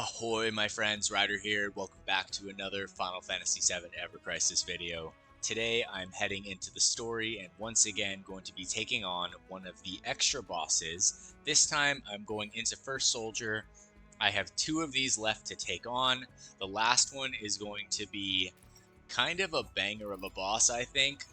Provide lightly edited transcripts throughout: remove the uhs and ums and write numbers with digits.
Ahoy, my friends, Ryder here. Welcome back to another Final Fantasy VII Ever Crisis video. Today I'm heading into the story and once again going to be taking on one of the extra bosses. This time I'm going into First Soldier. I have two of these left to take on. The last one is going to be kind of a banger of a boss, I think.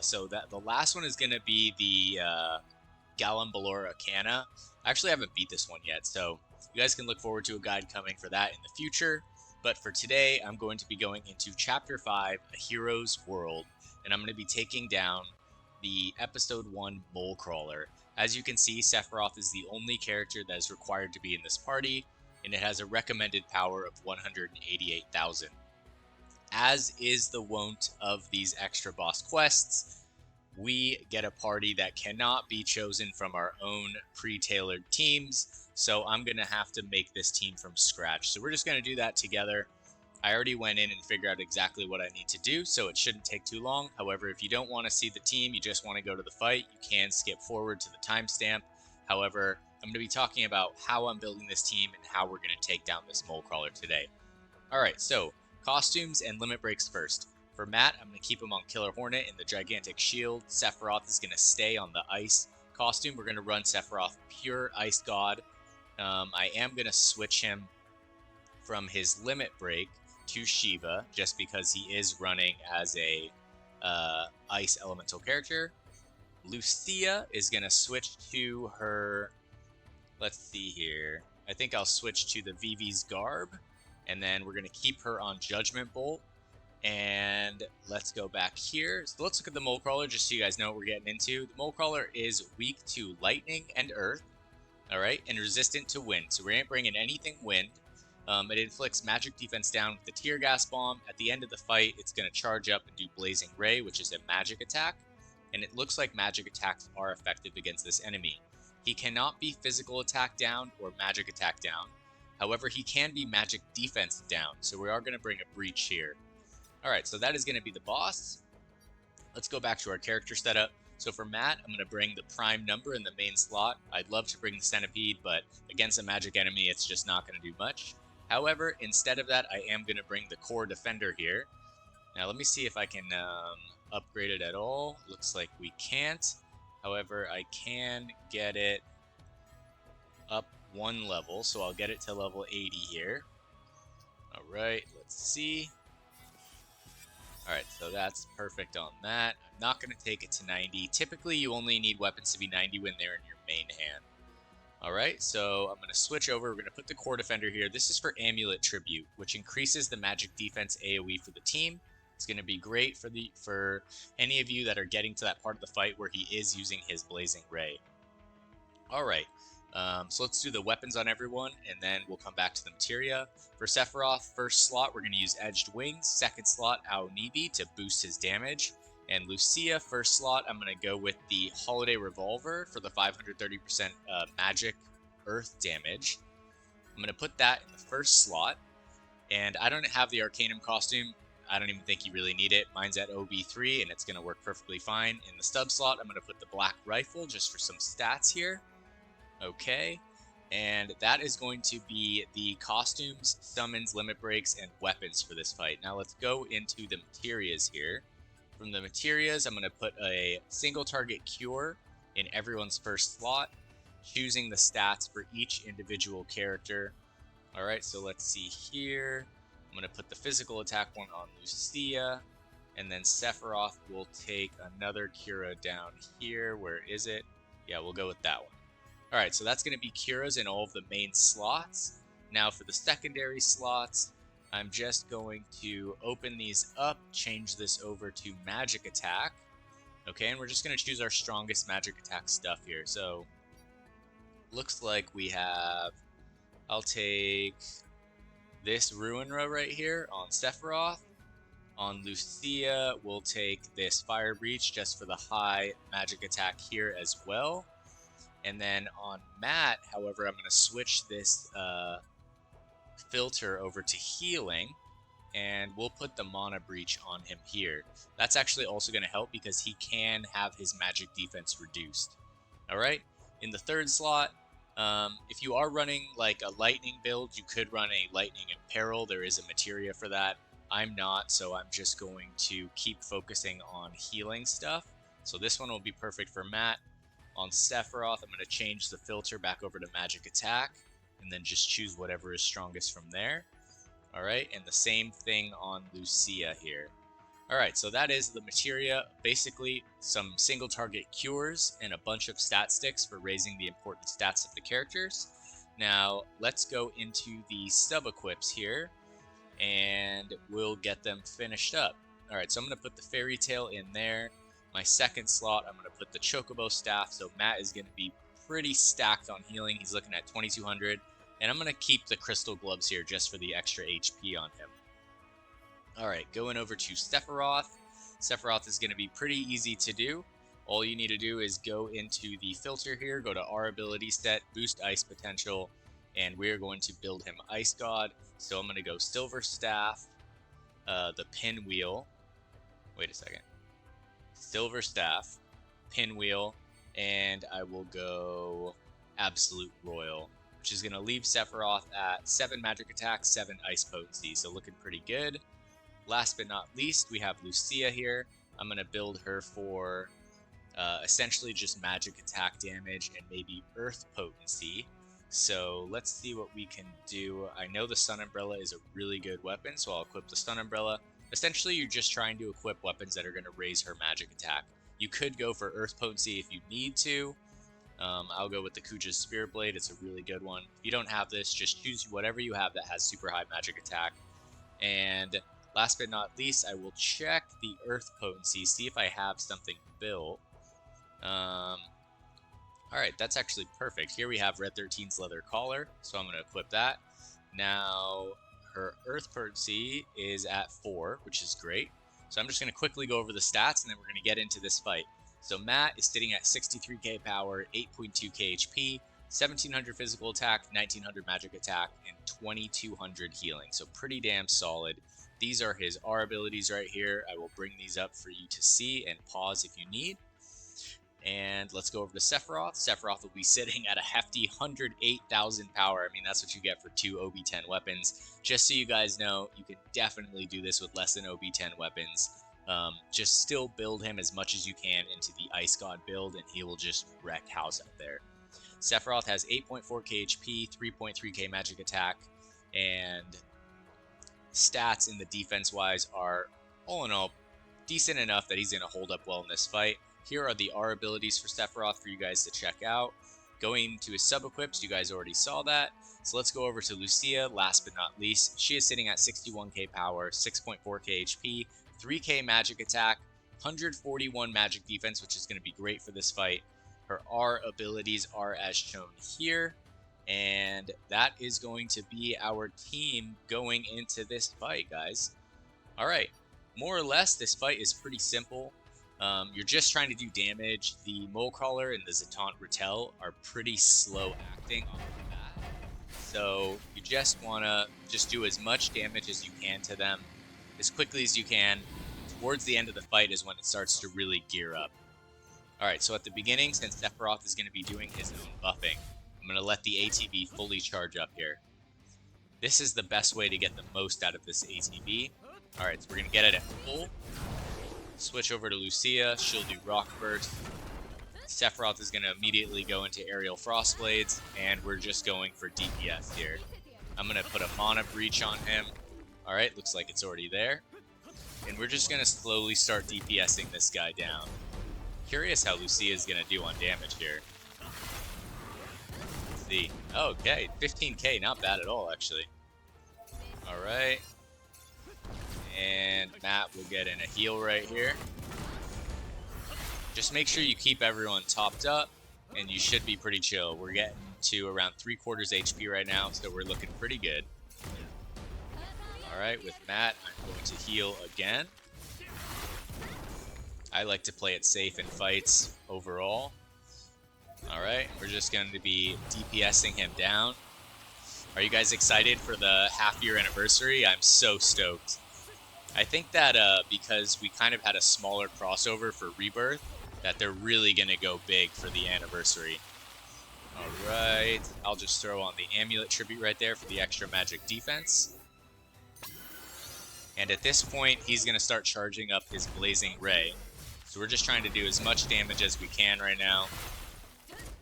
So the last one is going to be the Galambalora Canna. I actually haven't beat this one yet, so you guys can look forward to a guide coming for that in the future. But for today, I'm going to be going into Chapter 5, A Hero's World, and I'm going to be taking down the Episode 1 Mole Crawler. As you can see, Sephiroth is the only character that is required to be in this party, and it has a recommended power of 188,000. As is the wont of these extra boss quests, we get a party that cannot be chosen from our own pre-tailored teams, so I'm going to have to make this team from scratch. So we're just going to do that together. I already went in and figured out exactly what I need to do, so it shouldn't take too long. However, if you don't want to see the team, you just want to go to the fight, you can skip forward to the timestamp. However, I'm going to be talking about how I'm building this team and how we're going to take down this mole crawler today. Alright, so costumes and limit breaks first. For Matt, I'm going to keep him on Killer Hornet in the Gigantic Shield. Sephiroth is going to stay on the Ice costume. We're going to run Sephiroth Pure Ice God. I am going to switch him from his limit break to Shiva, just because he is running as a Ice Elemental character. Lucia is going to switch to her, let's see here, I think I'll switch to the Vivi's Garb, and then we're going to keep her on Judgment Bolt. And let's go back here. So let's look at the Mole Crawler just so you guys know what we're getting into. The Mole Crawler is weak to lightning and earth, alright, and resistant to wind. So we ain't bringing anything wind. It inflicts magic defense down with the Tear Gas Bomb. At the end of the fight, it's going to charge up and do Blazing Ray, which is a magic attack. And it looks like magic attacks are effective against this enemy. He cannot be physical attack down or magic attack down. However, he can be magic defense down. So we are going to bring a Breach here. Alright, so that is going to be the boss. Let's go back to our character setup. So for Matt, I'm going to bring the prime number in the main slot. I'd love to bring the Centipede, but against a magic enemy, it's just not going to do much. However, instead of that, I am going to bring the core defender here. Now, let me see if I can upgrade it at all. Looks like we can't. However, I can get it up one level, so I'll get it to level 80 here. Alright, let's see. Alright, so that's perfect on that. I'm not going to take it to 90. Typically, you only need weapons to be 90 when they're in your main hand. Alright, so I'm going to switch over. We're going to put the core defender here. This is for Amulet Tribute, which increases the magic defense AoE for the team. It's going to be great for any of you that are getting to that part of the fight where he is using his Blazing Ray. Alright. So let's do the weapons on everyone, and then we'll come back to the materia. For Sephiroth, first slot, we're going to use Edged Wings. Second slot, Aonibi to boost his damage. And Lucia, first slot, I'm going to go with the Holiday Revolver for the 530% magic earth damage. I'm going to put that in the first slot. And I don't have the Arcanum costume. I don't even think you really need it. Mine's at OB3, and it's going to work perfectly fine. In the stub slot, I'm going to put the Black Rifle just for some stats here. Okay, and that is going to be the costumes, summons, limit breaks, and weapons for this fight. Now let's go into the materias here. From the materias, I'm going to put a single target cure in everyone's first slot, choosing the stats for each individual character. Alright, so let's see here. I'm going to put the physical attack one on Lucia, and then Sephiroth will take another Cura down here. Where is it? Yeah, we'll go with that one. Alright, so that's going to be Curas in all of the main slots. Now for the secondary slots, I'm just going to open these up, change this over to Magic Attack. Okay, and we're just going to choose our strongest Magic Attack stuff here. So, looks like we have, I'll take this Ruin Row right here on Sephiroth. On Lucia, we'll take this Fire Breach just for the high Magic Attack here as well. And then on Matt, however, I'm going to switch this filter over to healing, and we'll put the Mana Breach on him here. That's actually also going to help because he can have his magic defense reduced. Alright, in the third slot, If you are running like a lightning build, you could run a lightning and peril. There is a materia for that. I'm not, so I'm just going to keep focusing on healing stuff. So this one will be perfect for Matt. On Sephiroth, I'm going to change the filter back over to magic attack, and then just choose whatever is strongest from there. Alright, and the same thing on Lucia here. Alright, so that is the materia, basically some single target cures and a bunch of stat sticks for raising the important stats of the characters. Now, let's go into the sub-equips here, and we'll get them finished up. Alright, so I'm going to put the Fairy Tail in there. My second slot, I'm going to put the Chocobo Staff, so Matt is going to be pretty stacked on healing. He's looking at 2200, and I'm going to keep the Crystal Gloves here just for the extra HP on him. Alright, going over to Sephiroth. Sephiroth is going to be pretty easy to do. All you need to do is go into the filter here, go to our ability set, boost ice potential, and we're going to build him Ice God. So I'm going to go Silver Staff, the Pinwheel. Wait a second. Silver Staff, Pinwheel, and I will go Absolute Royal, which is going to leave Sephiroth at 7 magic attack, 7 ice potency. So looking pretty good. Last but not least, we have Lucia here. I'm going to build her for essentially just magic attack damage and maybe earth potency. So let's see what we can do. I know the Sun Umbrella is a really good weapon, so I'll equip the Sun Umbrella. Essentially, you're just trying to equip weapons that are going to raise her magic attack. You could go for earth potency if you need to. I'll go with the Kuja's Spirit Blade. It's a really good one. If you don't have this, just choose whatever you have that has super high magic attack. And last but not least, I will check the earth potency, see if I have something built. Alright, that's actually perfect. Here we have Red 13's Leather Collar, so I'm going to equip that. Now, her earth potency is at 4, which is great. So I'm just going to quickly go over the stats, and then we're going to get into this fight. So Matt is sitting at 63k power, 8.2k HP, 1700 physical attack, 1900 magic attack, and 2200 healing. So pretty damn solid. These are his R abilities right here. I will bring these up for you to see and pause if you need. And let's go over to Sephiroth. Sephiroth will be sitting at a hefty 108,000 power. I mean, that's what you get for 2 OB10 weapons. Just so you guys know, you can definitely do this with less than OB10 weapons. Just still build him as much as you can into the Ice God build, and he will just wreck house out there. Sephiroth has 8.4k HP, 3.3k magic attack, and stats in the defense-wise are, all in all, decent enough that he's going to hold up well in this fight. Here are the R abilities for Sephiroth for you guys to check out. Going to his sub-equips, you guys already saw that. So let's go over to Lucia, last but not least. She is sitting at 61k power, 6.4k HP, 3k magic attack, 141 magic defense, which is going to be great for this fight. Her R abilities are as shown here. And that is going to be our team going into this fight, guys. Alright, more or less, this fight is pretty simple. You're just trying to do damage. The Mole Crawler and the Zatant Rattel are pretty slow acting off the bat. So you just want to do as much damage as you can to them as quickly as you can. Towards the end of the fight is when it starts to really gear up. Alright, so at the beginning, since Sephiroth is going to be doing his own buffing, I'm going to let the ATB fully charge up here. This is the best way to get the most out of this ATB. Alright, so we're going to get it at full. Switch over to Lucia, she'll do Rock Burst. Sephiroth is going to immediately go into Aerial Frostblades, and we're just going for DPS here. I'm going to put a Mana Breach on him. Alright, looks like it's already there. And we're just going to slowly start DPSing this guy down. Curious how Lucia is going to do on damage here. Let's see. Okay, 15k, not bad at all, actually. Alright. And Matt will get in a heal right here. Just make sure you keep everyone topped up, and you should be pretty chill. We're getting to around 3/4 HP right now, so we're looking pretty good. Alright, with Matt, I'm going to heal again. I like to play it safe in fights overall. Alright, we're just going to be DPSing him down. Are you guys excited for the half-year anniversary? I'm so stoked. I think that because we kind of had a smaller crossover for Rebirth, that they're really going to go big for the anniversary. Alright, I'll just throw on the Amulet Tribute right there for the extra magic defense. And at this point, he's going to start charging up his Blazing Ray. So we're just trying to do as much damage as we can right now.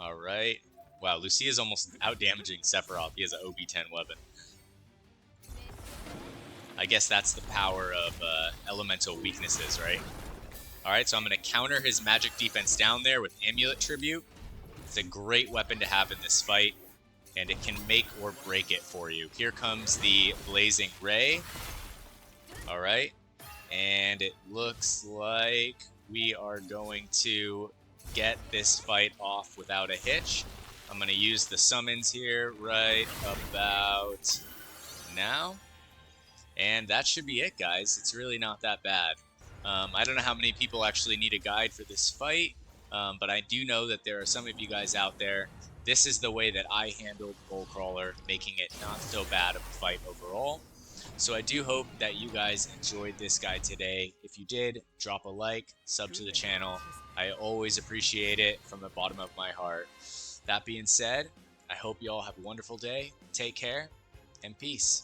Alright. Wow, Lucia's almost out-damaging Sephiroth. He has an OB-10 weapon. I guess that's the power of elemental weaknesses, right? Alright, so I'm going to counter his magic defense down there with Amulet Tribute. It's a great weapon to have in this fight, and it can make or break it for you. Here comes the Blazing Ray. Alright, and it looks like we are going to get this fight off without a hitch. I'm going to use the summons here right about now. And that should be it, guys. It's really not that bad. I don't know how many people actually need a guide for this fight, but I do know that there are some of you guys out there. This is the way that I handled Bullcrawler, making it not so bad of a fight overall. So I do hope that you guys enjoyed this guide today. If you did, drop a like, sub to the channel. I always appreciate it from the bottom of my heart. That being said, I hope you all have a wonderful day. Take care, and peace.